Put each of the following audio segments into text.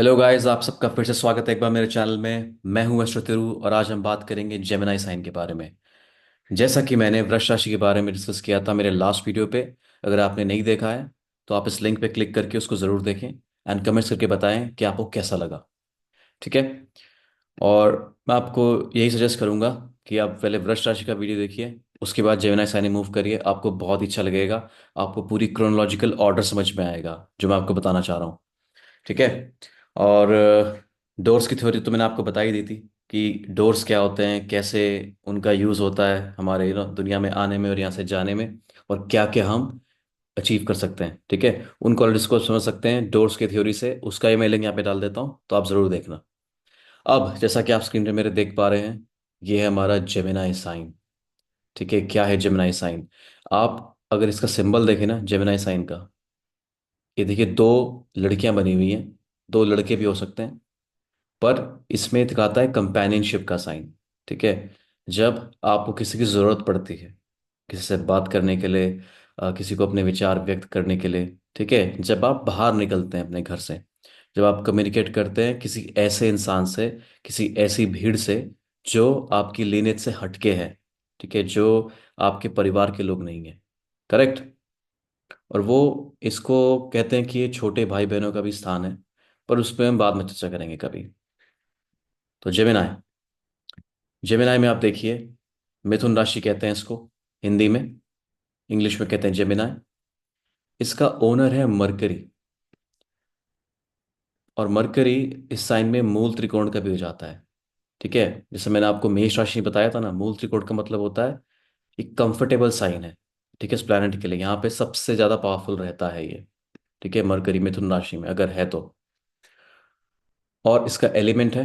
Hello guys, आप सबका फिर से स्वागत है एक बार मेरे चैनल में। मैं हूं एस्ट्रो तिरु और आज हम बात करेंगे जेमिनाई साइन के बारे में। जैसा कि मैंने वृष राशि के बारे में डिस्कस किया था मेरे लास्ट वीडियो पे। अगर आपने नहीं देखा है तो आप इस लिंक पे क्लिक करके उसको ज़रूर देखें एंड कमेंट्स करके बताएं कि आपको कैसा लगा। ठीक है। और मैं आपको यही सजेस्ट करूंगा कि आप पहले वृष राशि का वीडियो देखिए, उसके बाद जेमिनाई साइन में मूव करिए, आपको बहुत ही अच्छा लगेगा। आपको पूरी क्रोनोलॉजिकल ऑर्डर समझ में आएगा जो मैं आपको बताना चाह रहा हूँ। ठीक है। और डोर्स की थ्योरी तो मैंने आपको बता ही दी थी कि डोर्स क्या होते हैं, कैसे उनका यूज़ होता है हमारे दुनिया में आने में और यहाँ से जाने में, और क्या क्या हम अचीव कर सकते हैं। ठीक है। उन क्वालिटीज को समझ सकते हैं डोर्स की थ्योरी से। उसका ही मैं लिंक यहाँ पे डाल देता हूँ, तो आप ज़रूर देखना। अब जैसा कि आप स्क्रीन पे मेरे देख पा रहे हैं, ये है हमारा जेमिनाई साइन। ठीक है। क्या है जेमिनाई साइन? आप अगर इसका सिंबल देखें ना जेमिनाई साइन का, ये देखिए दो लड़कियां बनी हुई हैं। दो लड़के भी हो सकते हैं, पर इसमें दिखाता है कंपेनियनशिप का साइन। ठीक है। जब आपको किसी की ज़रूरत पड़ती है, किसी से बात करने के लिए, किसी को अपने विचार व्यक्त करने के लिए। ठीक है। जब आप बाहर निकलते हैं अपने घर से, जब आप कम्युनिकेट करते हैं किसी ऐसे इंसान से, किसी ऐसी भीड़ से जो आपकी लीनियज से हटके है। ठीक है। जो आपके परिवार के लोग नहीं हैं। करेक्ट। और वो इसको कहते हैं कि ये छोटे भाई बहनों का भी स्थान है, पर उस पर हम बाद में चर्चा करेंगे कभी। तो जेमिनाई, जेमिनाई में आप देखिए, मिथुन राशि कहते हैं इसको हिंदी में, इंग्लिश में कहते हैं जेमिनाई। इसका ओनर है मरकरी, और मरकरी इस साइन में मूल त्रिकोण का भी हो जाता है। ठीक है। जैसे मैंने आपको मेष राशि बताया था ना, मूल त्रिकोण का मतलब होता है एक कंफर्टेबल साइन है। ठीक है। इस प्लैनेट के लिए यहाँ पे सबसे ज्यादा पावरफुल रहता है ये। ठीक है। मरकरी मिथुन राशि में अगर है तो। और इसका एलिमेंट है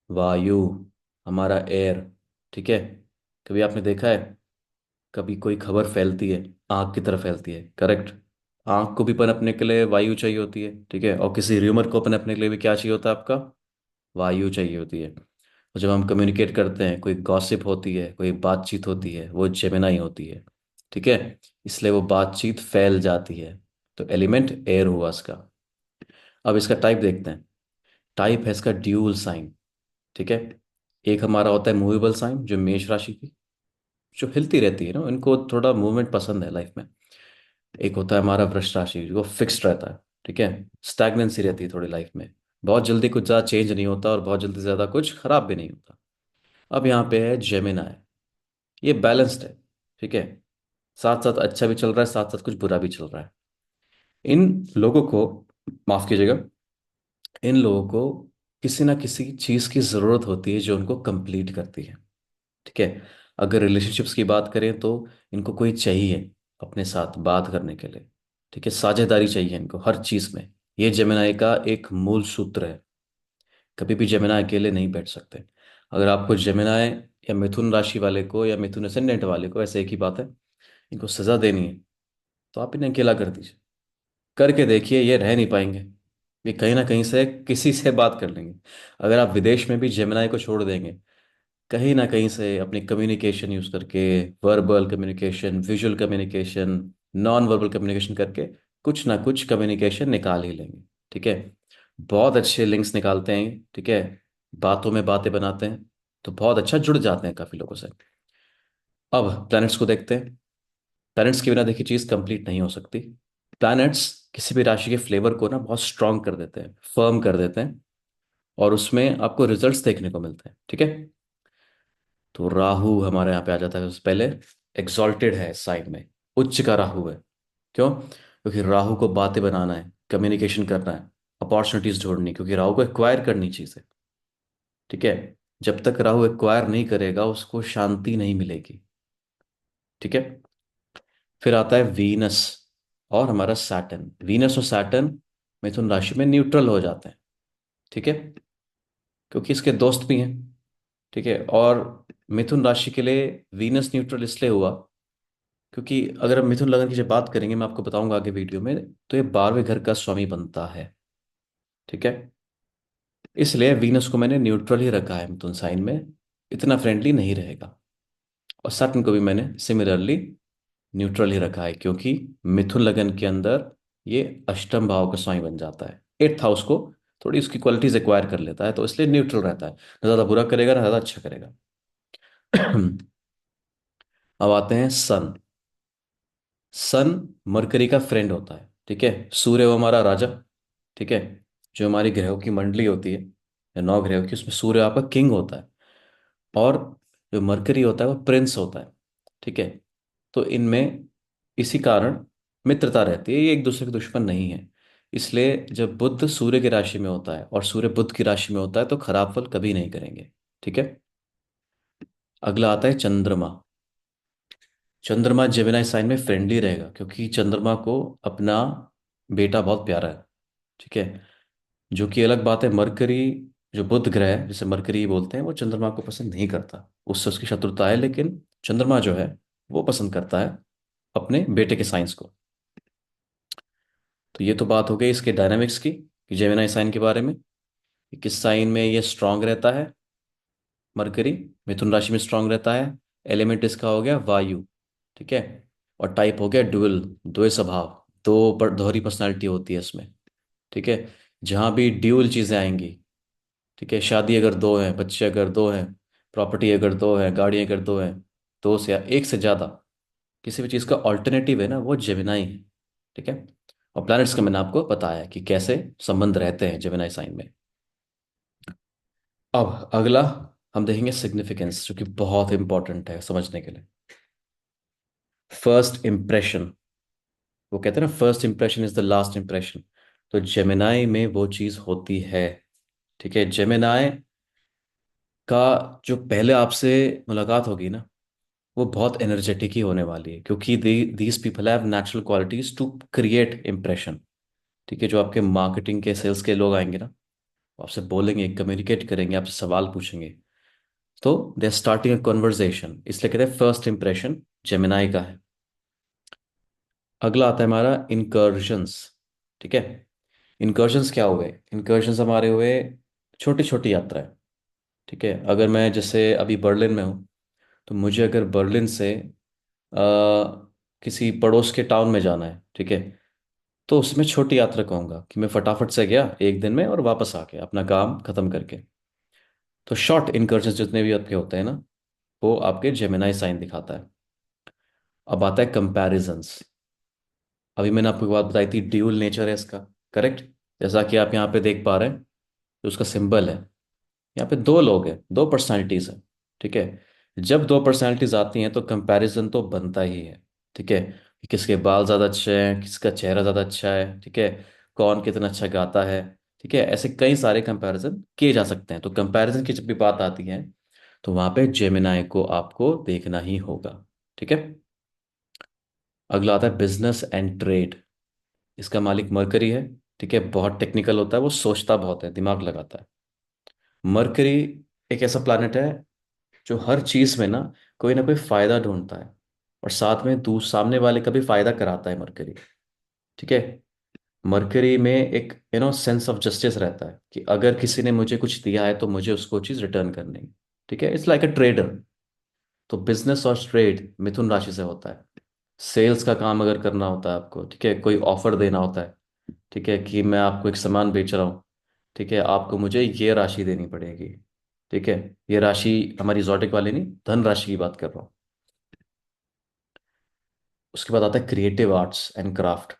वायु, हमारा एयर। ठीक है। कभी आपने देखा है, कभी कोई खबर फैलती है, आग की तरफ फैलती है। करेक्ट। आग को भी पनपने के लिए वायु चाहिए होती है। ठीक है। और किसी र्यूमर को पनपने के लिए भी क्या चाहिए होता है आपका? वायु चाहिए होती है। और जब हम कम्युनिकेट करते हैं, कोई गॉसिप होती है, कोई बातचीत होती है, वो जेमिनाई होती है। ठीक है। इसलिए वो बातचीत फैल जाती है। तो एलिमेंट एयर हुआ इसका। अब इसका टाइप देखते हैं। टाइप है इसका ड्यूल साइन। ठीक है। एक हमारा होता है मूवेबल साइन, जो मेष राशि की, जो हिलती रहती है ना, इनको थोड़ा मूवमेंट पसंद है लाइफ में। एक होता है हमारा वृष राशि, जो फिक्स्ड रहता है। ठीक है। स्टैग्नेंसी रहती है थोड़ी लाइफ में। बहुत जल्दी कुछ ज़्यादा चेंज नहीं होता और बहुत जल्दी ज़्यादा कुछ खराब भी नहीं होता। अब यहाँ पे है जेमिनाई। ये बैलेंस्ड है। ठीक है। साथ साथ अच्छा भी चल रहा है, साथ साथ कुछ बुरा भी चल रहा है। इन लोगों को, माफ कीजिएगा, इन लोगों को किसी ना किसी चीज़ की ज़रूरत होती है जो उनको कंप्लीट करती है। ठीक है। अगर रिलेशनशिप्स की बात करें तो इनको कोई चाहिए अपने साथ बात करने के लिए। ठीक है। साझेदारी चाहिए इनको हर चीज़ में। ये जेमिनाई का एक मूल सूत्र है। कभी भी जेमिनाई अकेले नहीं बैठ सकते। अगर आपको जेमिनाई या मिथुन राशि वाले को या मिथुन असेंडेंट वाले को, ऐसे एक ही बात है, इनको सजा देनी है, तो आप इन्हें अकेला कर दीजिए। करके देखिए, ये रह नहीं पाएंगे। ये कहीं ना कहीं से किसी से बात कर लेंगे। अगर आप विदेश में भी जेमिनाई को छोड़ देंगे, कहीं ना कहीं से अपनी कम्युनिकेशन यूज करके, verbal communication, visual communication, non verbal communication करके कुछ ना कुछ कम्युनिकेशन निकाल ही लेंगे। ठीक है। बहुत अच्छे लिंक्स निकालते हैं। ठीक है। बातों में बातें बनाते हैं, तो बहुत अच्छा जुड़ जाते हैं काफी लोगों से। अब प्लैनेट्स को देखते हैं। प्लैनेट्स के बिना देखिए चीज कंप्लीट नहीं हो सकती। प्लैनेट्स किसी भी राशि के फ्लेवर को ना बहुत स्ट्रांग कर देते हैं, फर्म कर देते हैं, और उसमें आपको रिजल्ट्स देखने को मिलते हैं। ठीक है। तो राहु हमारे यहाँ पे आ जाता है सबसे पहले। एग्जॉल्टेड है साइन में, उच्च का राहु है। क्यों? क्योंकि राहु को बातें बनाना है, कम्युनिकेशन करना है, अपॉर्चुनिटीज ढूंढनी, क्योंकि राहु को एक्वायर करनी चीज़ है। ठीक है। जब तक राहु एक्वायर नहीं करेगा उसको शांति नहीं मिलेगी। ठीक है। फिर आता है वीनस और हमारा सैटर्न। वीनस और सैटर्न मिथुन राशि में न्यूट्रल हो जाते हैं। ठीक है। क्योंकि इसके दोस्त भी हैं। ठीक है। और मिथुन राशि के लिए वीनस न्यूट्रल इसलिए हुआ क्योंकि अगर हम मिथुन लग्न की जब बात करेंगे, मैं आपको बताऊंगा आगे वीडियो में, तो ये 12वें घर का स्वामी बनता है। ठीक है। इसलिए वीनस को मैंने न्यूट्रल ही रखा है मिथुन साइन में, इतना फ्रेंडली नहीं रहेगा। और सैटर्न को भी मैंने सिमिलरली न्यूट्रल ही रखा है, क्योंकि मिथुन लगन के अंदर ये अष्टम भाव का स्वामी बन जाता है। एट्थ हाउस को थोड़ी उसकी क्वालिटीज एक्वायर कर लेता है, तो इसलिए न्यूट्रल रहता है, ना ज़्यादा बुरा करेगा ना ज़्यादा अच्छा करेगा। अब आते हैं सन। सन मरकरी का फ्रेंड होता है, ठीक है। सूर्य वो हमारा राजा, ठीक है। जो हमारी ग्रहों की मंडली होती है, या 9 ग्रहों की, उसमें सूर्य आपका किंग होता है। और जो मरकरी होता है वो प्रिंस होता है, ठीक है। तो इनमें इसी कारण मित्रता रहती है, ये एक दूसरे के दुश्मन नहीं है। इसलिए जब बुध सूर्य की राशि में होता है और सूर्य बुध की राशि में होता है तो खराब फल कभी नहीं करेंगे, ठीक है। अगला आता है चंद्रमा। चंद्रमा जेमिनाई साइन में फ्रेंडली रहेगा, क्योंकि चंद्रमा को अपना बेटा बहुत प्यारा है, ठीक है। जो कि अलग बात है, मरकरी जो बुध ग्रह है, जिसे मरकरी बोलते हैं, वो चंद्रमा को पसंद नहीं करता, उससे उसकी शत्रुता है। लेकिन चंद्रमा जो है वो पसंद करता है अपने बेटे के साइंस को। तो ये तो बात हो गई इसके डायनामिक्स की, कि जेमिनाई साइन के बारे में, कि किस साइन में ये स्ट्रांग रहता है। मरकरी मिथुन राशि में स्ट्रांग रहता है। एलिमेंट इसका हो गया वायु, ठीक है। और टाइप हो गया डुअल, द्वै स्वभाव, दो पर दोहरी पर्सनालिटी होती है इसमें, ठीक है। जहाँ भी ड्यूअल चीज़ें आएंगी, ठीक है, शादी अगर दो है, बच्चे अगर दो हैं, प्रॉपर्टी अगर दो है, गाड़ी अगर दो है, दो से या एक से ज़्यादा किसी भी चीज़ का ऑल्टरनेटिव है ना, वो जेमिनाई है, ठीक है। और प्लैनेट्स का मैंने आपको बताया कि कैसे संबंध रहते हैं जेमिनाई साइन में। अब अगला हम देखेंगे सिग्निफिकेंस, जो कि बहुत इंपॉर्टेंट है समझने के लिए। फर्स्ट इंप्रेशन, वो कहते हैं ना, first impression is the last impression. तो जेमिनाई में वो चीज़ होती है, ठीक है। जेमिनाई का जो पहले आपसे मुलाकात होगी ना, वो बहुत एनर्जेटिक ही होने वाली है, क्योंकि these people have natural qualities to create impression, ठीक है। जो आपके मार्केटिंग के सेल्स के लोग आएंगे ना, वो आपसे बोलेंगे, कम्युनिकेट करेंगे, आपसे सवाल पूछेंगे, तो they are starting a conversation, इसलिए कहते हैं फर्स्ट इंप्रेशन जेमिनाई का है। अगला आता है हमारा इनकर्जन्स, ठीक है। इनकर्जन्स क्या हुए? इनकर्जन्स हमारे हुए छोटी छोटी यात्राएं, ठीक है। अगर मैं जैसे अभी बर्लिन में हूँ, तो मुझे अगर बर्लिन से किसी पड़ोस के टाउन में जाना है, ठीक है, तो उसमें छोटी यात्रा कहूँगा, कि मैं फटाफट से गया एक दिन में और वापस आ गया अपना काम खत्म करके। तो शॉर्ट इनकर्जन जितने भी आपके होते हैं ना, वो आपके जेमिनाई साइन दिखाता है। अब आता है कंपैरिजंस। अभी मैंने आपको एक बात बताई थी, ड्यूल नेचर है इसका, करेक्ट। जैसा कि आप यहाँ पे देख पा रहे हैं, जो उसका सिंबल है, यहाँ पे दो लोग हैं, दो पर्सनालिटीज हैं, ठीक है। जब दो पर्सनालिटीज आती हैं तो कंपैरिजन तो बनता ही है, ठीक है। कि किसके बाल ज़्यादा अच्छे हैं, किसका चेहरा ज़्यादा अच्छा है, ठीक है, कौन कितना अच्छा गाता है, ठीक है। ऐसे कई सारे कंपैरिजन किए जा सकते हैं। तो कंपैरिजन की जब भी बात आती है, तो वहाँ पे जेमिनाई को आपको देखना ही होगा, ठीक है। अगला आता है बिजनेस एंड ट्रेड। इसका मालिक मरकरी है, ठीक है। बहुत टेक्निकल होता है, वो सोचता बहुत है, दिमाग लगाता है। मरकरी एक ऐसा प्लैनेट है जो हर चीज में ना कोई फायदा ढूंढता है, और साथ में दूर सामने वाले का भी फायदा कराता है मरकरी, ठीक है। मरकरी में एक सेंस ऑफ जस्टिस रहता है, कि अगर किसी ने मुझे कुछ दिया है तो मुझे उसको चीज रिटर्न करनी है, ठीक है। It's like a trader. तो बिजनेस और ट्रेड मिथुन राशि से होता है। सेल्स का काम अगर करना होता है आपको, ठीक है, कोई ऑफर देना होता है, ठीक है, कि मैं आपको एक सामान बेच रहा हूँ, ठीक है, आपको मुझे ये राशि देनी पड़ेगी, ठीक है। ये राशि हमारी एग्जॉटिक वाली नहीं, धन राशि की बात कर रहा हूँ। उसके बाद आता है क्रिएटिव आर्ट्स एंड क्राफ्ट,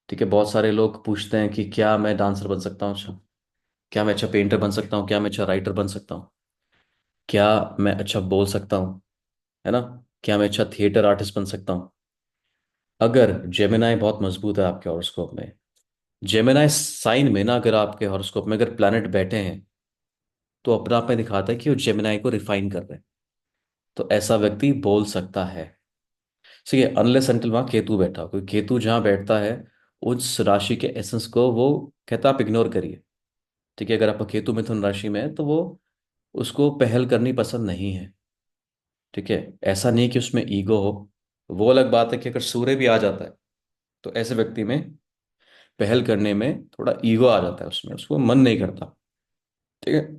ठीक है। बहुत सारे लोग पूछते हैं कि क्या मैं डांसर बन सकता हूँ, अच्छा, क्या मैं अच्छा पेंटर बन सकता हूँ, क्या मैं अच्छा राइटर बन सकता हूँ, क्या मैं अच्छा बोल सकता हूँ, है ना, क्या मैं अच्छा थिएटर आर्टिस्ट बन सकता हूँ। अगर जेमिनाई बहुत मजबूत है आपके हॉरोस्कोप में, जेमिनाई साइन में ना, अगर आपके हॉरोस्कोप में अगर प्लैनेट बैठे हैं, तो अपना आप में दिखाता है कि वो जेमिनाई को रिफाइन कर रहे हैं। तो ऐसा व्यक्ति बोल सकता है। ठीक है, अनलेस अनटिल वहाँ केतु बैठा हो, क्योंकि केतु जहाँ बैठता है, उस राशि के एसेंस को वो कहता है आप इग्नोर करिए, ठीक है। अगर आपका केतु मिथुन राशि में है, तो वो उसको पहल करनी पसंद नहीं है, ठीक है। ऐसा नहीं कि उसमें ईगो हो, वो अलग बात है कि अगर सूर्य भी आ जाता है, तो ऐसे व्यक्ति में पहल करने में थोड़ा ईगो आ जाता है, उसमें उसको मन नहीं करता, ठीक है।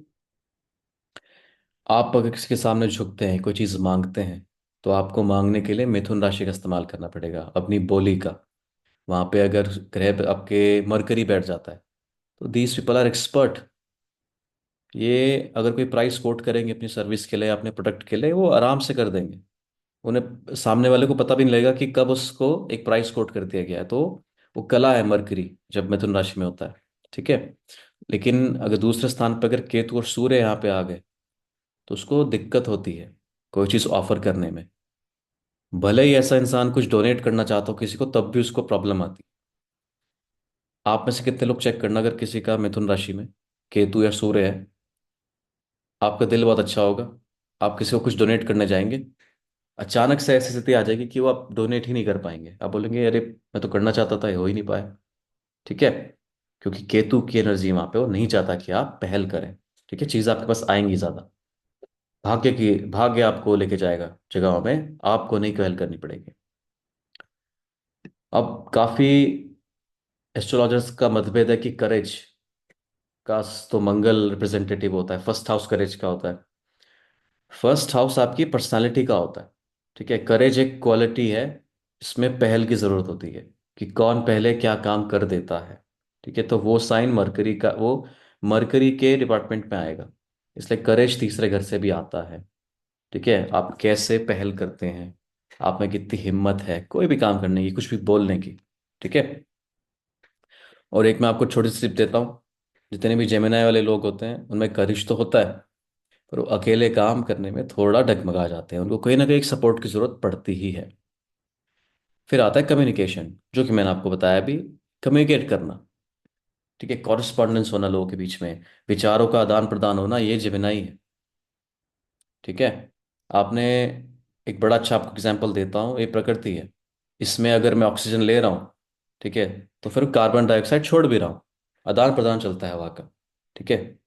आप अगर किसी के सामने झुकते हैं, कोई चीज़ मांगते हैं, तो आपको मांगने के लिए मिथुन राशि का इस्तेमाल करना पड़ेगा, अपनी बोली का। वहाँ पे अगर ग्रह पे आपके मरकरी बैठ जाता है, तो दीज पीपल आर एक्सपर्ट। ये अगर कोई प्राइस कोट करेंगे अपनी सर्विस के लिए, अपने प्रोडक्ट के लिए, वो आराम से कर देंगे। उन्हें सामने वाले को पता भी नहीं लगेगा कि कब उसको एक प्राइस कोट कर दिया गया है। तो वो कला है मरकरी, जब मिथुन राशि में होता है। ठीक है। लेकिन अगर दूसरे स्थान पर अगर केतु और सूर्य यहाँ पे आ गए, तो उसको दिक्कत होती है कोई चीज़ ऑफर करने में। भले ही ऐसा इंसान कुछ डोनेट करना चाहता हो किसी को, तब भी उसको प्रॉब्लम आती है। आप में से कितने लोग चेक करना, अगर किसी का मिथुन राशि में केतु या सूर्य है, आपका दिल बहुत अच्छा होगा, आप किसी को कुछ डोनेट करने जाएंगे, अचानक से ऐसी स्थिति आ जाएगी कि वो आप डोनेट ही नहीं कर पाएंगे। आप बोलेंगे अरे मैं तो करना चाहता था, ये हो ही नहीं पाया। ठीक है। क्योंकि केतु की एनर्जी वहां पे, वो नहीं चाहता कि आप पहल करें। ठीक है, चीज़ आपके पास आएंगी ज़्यादा। भाग्य आपको लेके जाएगा जगहों में, आपको नहीं पहल करनी पड़ेगी। अब काफ़ी एस्ट्रोलॉजर्स का मतभेद है कि करेज का तो मंगल रिप्रेजेंटेटिव होता है, फर्स्ट हाउस करेज का होता है। फर्स्ट हाउस आपकी पर्सनालिटी का होता है। ठीक है, करेज एक क्वालिटी है, इसमें पहल की जरूरत होती है कि कौन पहले क्या काम कर देता है। ठीक है, तो वो साइन मरकरी का, वो मरकरी के डिपार्टमेंट में आएगा। इसलिए करेज तीसरे घर से भी आता है। ठीक है, आप कैसे पहल करते हैं, आप में कितनी हिम्मत है कोई भी काम करने की, कुछ भी बोलने की। ठीक है। और एक मैं आपको छोटी सी टिप देता हूँ। जितने भी जेमिनाई वाले लोग होते हैं उनमें करिश तो होता है, पर वो अकेले काम करने में थोड़ा डगमगा जाते हैं, उनको कहीं ना कहीं एक सपोर्ट की जरूरत पड़ती ही है। फिर आता है कम्युनिकेशन, जो कि मैंने आपको बताया अभी, कम्युनिकेट करना। ठीक है, कॉरेस्पॉन्डेंस होना लोगों के बीच में, विचारों का आदान प्रदान होना, ये जेमिनाई है। ठीक है। आपने, एक बड़ा अच्छा आपको एग्जांपल देता हूँ, ये प्रकृति है। इसमें अगर मैं ऑक्सीजन ले रहा हूँ, ठीक है, तो फिर कार्बन डाइऑक्साइड छोड़ भी रहा हूँ, आदान प्रदान चलता है हवा का। ठीक है।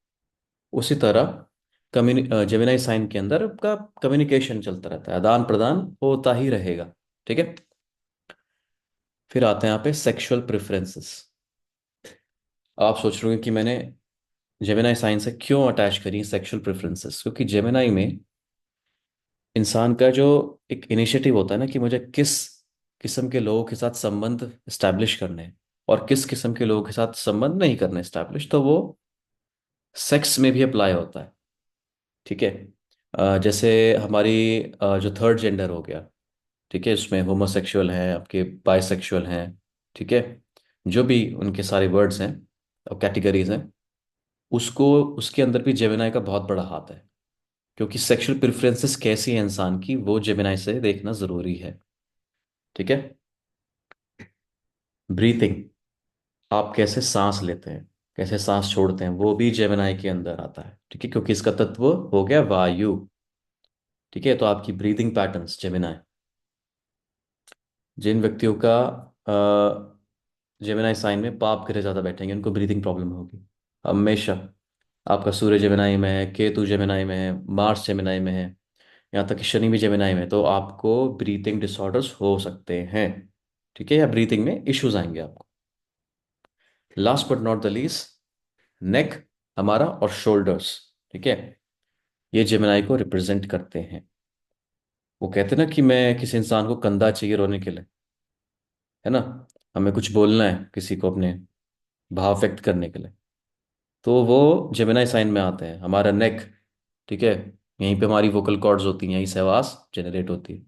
उसी तरह जेमिनाई साइन के अंदर आपका कम्युनिकेशन चलता रहता है, आदान प्रदान होता ही रहेगा। ठीक है। फिर आते हैं यहाँ पे सेक्सुअल प्रेफरेंसेस। आप सोच रहे हो कि मैंने जेमिनाई साइन से क्यों अटैच करी सेक्सुअल प्रेफरेंसेस, क्योंकि जेमिनाई में इंसान का जो एक इनिशिएटिव होता है ना, कि मुझे किस किस्म के लोगों के साथ संबंध स्टैब्लिश करने हैं और किस किस्म के लोगों के साथ संबंध नहीं करने स्टैब्लिश, तो वो सेक्स में भी अप्लाई होता है। ठीक है। जैसे हमारी जो थर्ड जेंडर हो गया, ठीक है, उसमें होमोसेक्सुअल हैं, आपके बाइसेक्सुअल हैं। ठीक है। जो भी उनके सारे वर्ड्स हैं और कैटेगरीज हैं, उसको उसके अंदर भी जेमिनाई का बहुत बड़ा हाथ है। क्योंकि सेक्सुअल प्रेफरेंसेस कैसी है इंसान की, वो जेमिनाई से देखना ज़रूरी है। ठीक है। ब्रीथिंग, आप कैसे सांस लेते हैं, कैसे सांस छोड़ते हैं, वो भी जेमिनाई के अंदर आता है। ठीक है, क्योंकि इसका तत्व हो गया वायु। ठीक है, तो आपकी ब्रीदिंग पैटर्न्स जेमिनाई, जिन व्यक्तियों का जेमिनाई साइन में पाप ग्रह ज़्यादा बैठेंगे उनको ब्रीदिंग प्रॉब्लम होगी हमेशा। आपका सूर्य जेमिनाई में है, केतु जेमिनाई में है, मार्स जेमिनाई में है, यहाँ तक कि शनि भी जेमिनाई में है, तो आपको ब्रीथिंग डिसऑर्डर्स हो सकते हैं। ठीक है, या ब्रीथिंग में इश्यूज आएंगे आपको। Last but not the least, neck हमारा और शोल्डर्स। ठीक है, ये जेमिनाई को रिप्रेजेंट करते हैं। वो कहते हैं ना कि मैं किसी इंसान को कंधा चाहिए रोने के लिए, है ना, हमें कुछ बोलना है किसी को अपने भाव व्यक्त करने के लिए, तो वो जेमिनाई साइन में आते हैं, हमारा नेक। ठीक है, यहीं पे हमारी वोकल कॉर्ड्स होती हैं, यहीं से आवाज जनरेट होती है।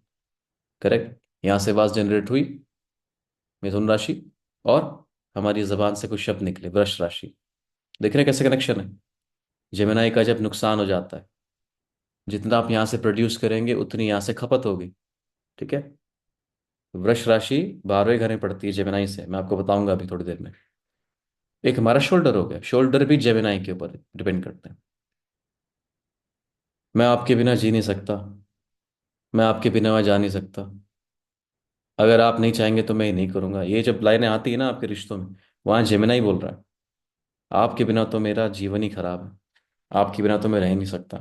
करेक्ट, यहाँ से आवाज जनरेट हुई मिथुन राशि, और हमारी जबान से कुछ शब्द निकले वृष राशि। देख रहे हैं कैसे कनेक्शन है। जेमिनाई का जब नुकसान हो जाता है, जितना आप यहाँ से प्रोड्यूस करेंगे उतनी यहाँ से खपत होगी। ठीक है। वृष राशि 12वें घर में पड़ती है जेमिनाई से, मैं आपको बताऊंगा अभी थोड़ी देर में। एक हमारा शोल्डर हो गया, शोल्डर भी जेमिनाई के ऊपर डिपेंड करते हैं। मैं आपके बिना जी नहीं सकता, मैं आपके बिना वहाँ जा नहीं सकता, अगर आप नहीं चाहेंगे तो मैं ये नहीं करूंगा, ये जब लाइनें आती है ना आपके रिश्तों में, वहाँ जेमिनाई बोल रहा है। आपके बिना तो मेरा जीवन ही खराब है, आपके बिना तो मैं रह नहीं सकता।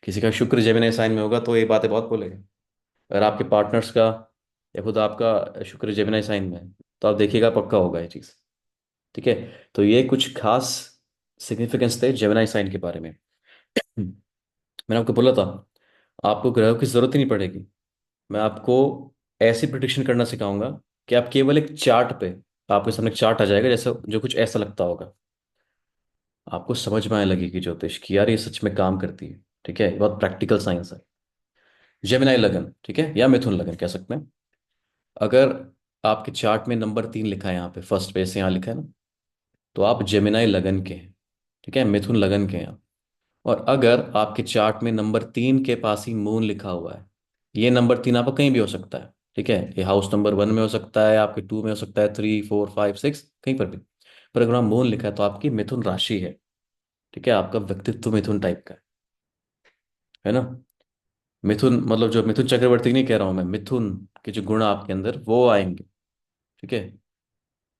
किसी का शुक्र जेमिनी साइन में होगा तो ये बातें बहुत बोलेगा। अगर आपके पार्टनर्स का या खुद आपका शुक्र जेमिनी साइन में है, तो आप देखिएगा पक्का होगा ये चीज़। ठीक है। तो ये कुछ खास सिग्निफिकेंस थे जेमिनी साइन के बारे में। मैंने आपको बोला था आपको ग्रहों की जरूरत ही नहीं पड़ेगी। मैं आपको ऐसी प्रिडिक्शन करना सिखाऊंगा कि आप केवल एक चार्ट पे, आपके सामने एक चार्ट आ जाएगा जैसा, जो कुछ ऐसा लगता होगा। आपको समझ में आने लगेगी ज्योतिष कि यार ये सच में काम करती है। ठीक है, ये बहुत प्रैक्टिकल साइंस है। जेमिनाई लगन, ठीक है, या मिथुन लगन कह सकते हैं। अगर आपके चार्ट में नंबर 3 लिखा है यहाँ पे, फर्स्ट पे से यहाँ लिखा है ना, तो आप जेमिनाई लगन के हैं। ठीक है, मिथुन लगन के हैं आप। और अगर आपके चार्ट में नंबर 3 के पास ही मून लिखा हुआ है, ये नंबर 3 आपका कहीं भी हो सकता है। ठीक है, ये हाउस नंबर 1 में हो सकता है, आपके 2 में हो सकता है, 3, 4, 5, 6, कहीं पर भी। पर अगर वहाँ मून लिखा है तो आपकी मिथुन राशि है। ठीक है, आपका व्यक्तित्व मिथुन टाइप का है ना। मिथुन मतलब जो मिथुन चक्रवर्ती नहीं कह रहा हूं मैं, मिथुन के जो गुण आपके अंदर वो आएंगे। ठीक है।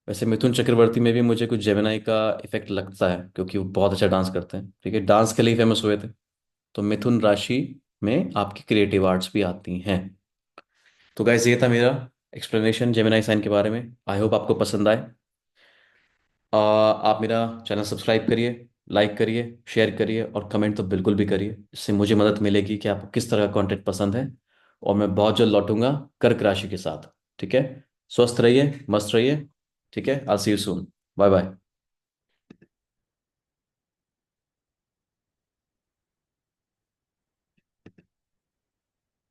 वैसे मिथुन चक्रवर्ती में भी मुझे कुछ जेमिनाई का इफेक्ट लगता है, क्योंकि वो बहुत अच्छा डांस करते हैं। ठीक है, डांस के लिए फेमस हुए थे। तो मिथुन राशि में आपकी क्रिएटिव आर्ट्स भी आती हैं। तो गाइस ये था मेरा एक्सप्लेनेशन जेमिनाई साइन के बारे में। आई होप आपको पसंद आए। आप मेरा चैनल सब्सक्राइब करिए, लाइक करिए, शेयर करिए और कमेंट तो बिल्कुल भी करिए। इससे मुझे मदद मिलेगी कि आपको किस तरह का कंटेंट पसंद है। और मैं बहुत जल्द लौटूंगा कर्क राशि के साथ। ठीक है, स्वस्थ रहिए, मस्त रहिए। ठीक है, I see you soon. Bye bye.